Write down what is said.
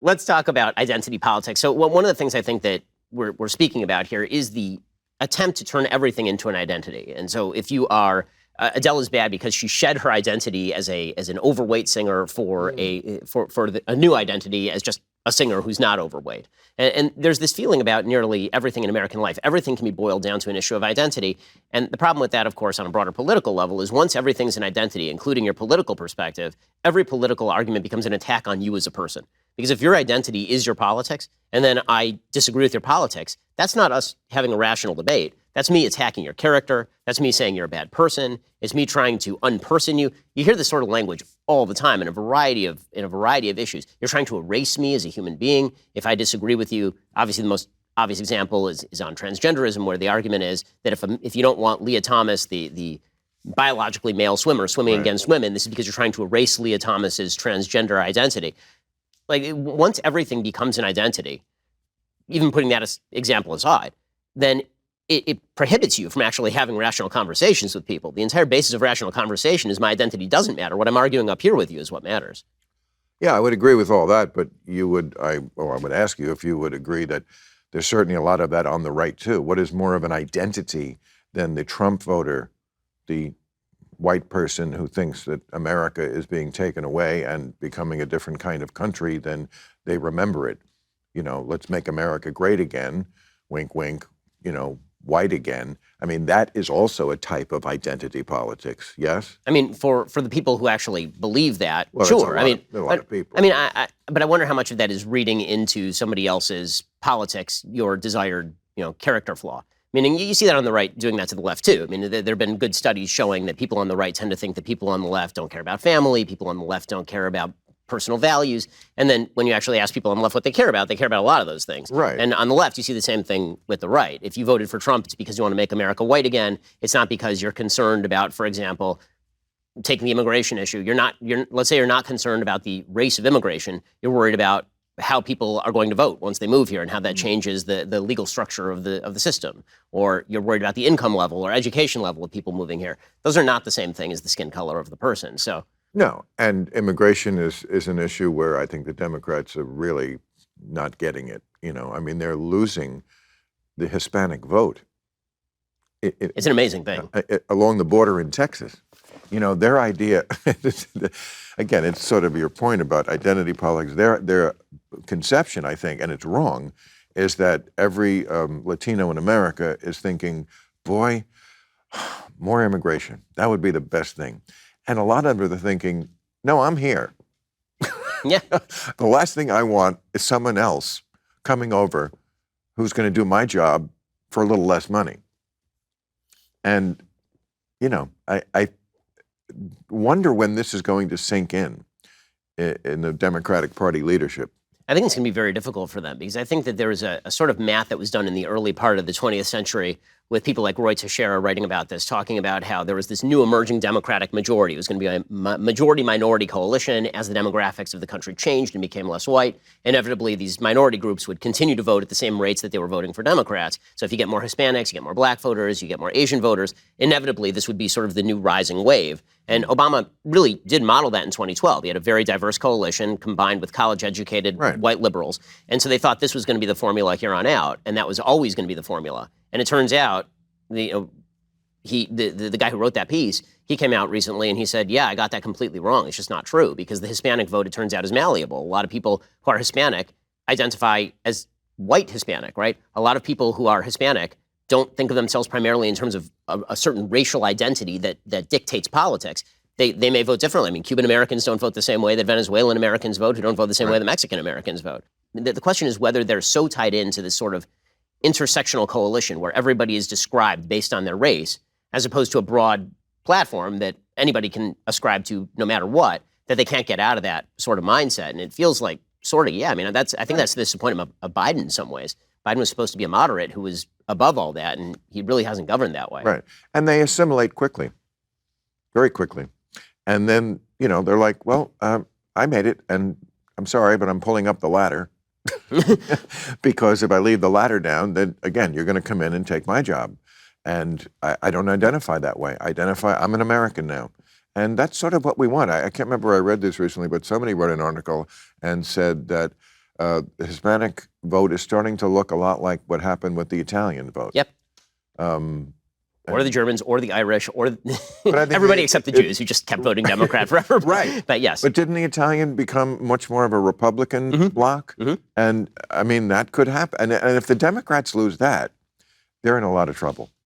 let's talk about identity politics. So one of the things I think that we're speaking about here is the attempt to turn everything into an identity. And so if you are Adele is bad because she shed her identity as an overweight singer for a new identity as just a singer who's not overweight. And there's this feeling about nearly everything in American life. Everything can be boiled down to an issue of identity. And the problem with that, of course, on a broader political level is once everything's an identity, including your political perspective, every political argument becomes an attack on you as a person. Because if your identity is your politics, and then I disagree with your politics, that's not us having a rational debate. That's me attacking your character. That's me saying you're a bad person. It's me trying to unperson you. You hear this sort of language all the time in a variety of issues. You're trying to erase me as a human being. If I disagree with you, obviously the most obvious example is on transgenderism, where the argument is that if you don't want Leah Thomas, the biologically male swimmer, swimming against women, this is because you're trying to erase Leah Thomas's transgender identity. Like, once everything becomes an identity, even putting that example aside, then it prohibits you from actually having rational conversations with people. The entire basis of rational conversation is my identity doesn't matter. What I'm arguing up here with you is what matters. Yeah, I would agree with all that, but I would ask you if you would agree that there's certainly a lot of that on the right too. What is more of an identity than the Trump voter, the white person who thinks that America is being taken away and becoming a different kind of country than they remember it? You know, let's make America great again, wink, wink, white again. I mean, that is also a type of identity politics, yes? I mean, for the people who actually believe that, well, sure. A lot of people. I mean, but I wonder how much of that is reading into somebody else's politics, your desired, character flaw. Meaning, you see that on the right doing that to the left, too. I mean, there have been good studies showing that people on the right tend to think that people on the left don't care about family, people on the left don't care about personal values. And then when you actually ask people on the left what they care about a lot of those things. Right. And on the left, you see the same thing with the right. If you voted for Trump, it's because you want to make America white again. It's not because you're concerned about, for example, taking the immigration issue. Let's say you're not concerned about the race of immigration. You're worried about how people are going to vote once they move here and how that changes the legal structure of the system. Or you're worried about the income level or education level of people moving here. Those are not the same thing as the skin color of the person. So. No, and immigration is an issue where I think the Democrats are really not getting it. I mean, they're losing the Hispanic vote. It's an amazing thing. Along the border in Texas. Their idea, again, it's sort of your point about identity politics. Their conception, I think, and it's wrong, is that every Latino in America is thinking, boy, more immigration. That would be the best thing. And a lot of them are thinking, no, I'm here. Yeah. The last thing I want is someone else coming over who's going to do my job for a little less money. And, I wonder when this is going to sink in the Democratic Party leadership. I think it's going to be very difficult for them because I think that there was a sort of math that was done in the early part of the 20th century with people like Roy Teixeira writing about this, talking about how there was this new emerging Democratic majority. It was going to be a majority-minority coalition. As the demographics of the country changed and became less white, inevitably these minority groups would continue to vote at the same rates that they were voting for Democrats. So if you get more Hispanics, you get more black voters, you get more Asian voters, inevitably this would be sort of the new rising wave. And Obama really did model that in 2012. He had a very diverse coalition combined with college-educated white liberals. And so they thought this was going to be the formula here on out, and that was always going to be the formula. And it turns out, the guy who wrote that piece, he came out recently and he said, yeah, I got that completely wrong. It's just not true because the Hispanic vote, it turns out, is malleable. A lot of people who are Hispanic identify as white Hispanic, right? A lot of people who are Hispanic don't think of themselves primarily in terms of a certain racial identity that dictates politics. They may vote differently. I mean, Cuban Americans don't vote the same way that Venezuelan Americans vote, who don't vote the same way that Mexican Americans vote. The question is whether they're so tied into this sort of intersectional coalition where everybody is described based on their race, as opposed to a broad platform that anybody can ascribe to no matter what, that they can't get out of that sort of mindset. And it feels like sort of, I mean, I think that's the disappointment of Biden in some ways. Biden was supposed to be a moderate who was above all that, and he really hasn't governed that way. Right. And they assimilate quickly, very quickly. And then, they're like, well, I made it, and I'm sorry, but I'm pulling up the ladder. Because if I leave the ladder down, then again, you're going to come in and take my job. And I don't identify that way. I'm an American now. And that's sort of what we want. I can't remember, I read this recently, but somebody wrote an article and said that the Hispanic vote is starting to look a lot like what happened with the Italian vote. Yep. Or the Germans, or the Irish, or everybody except the Jews, who just kept voting Democrat forever. Right. But yes. But didn't the Italian become much more of a Republican bloc? And I mean, that could happen. And if the Democrats lose that, they're in a lot of trouble.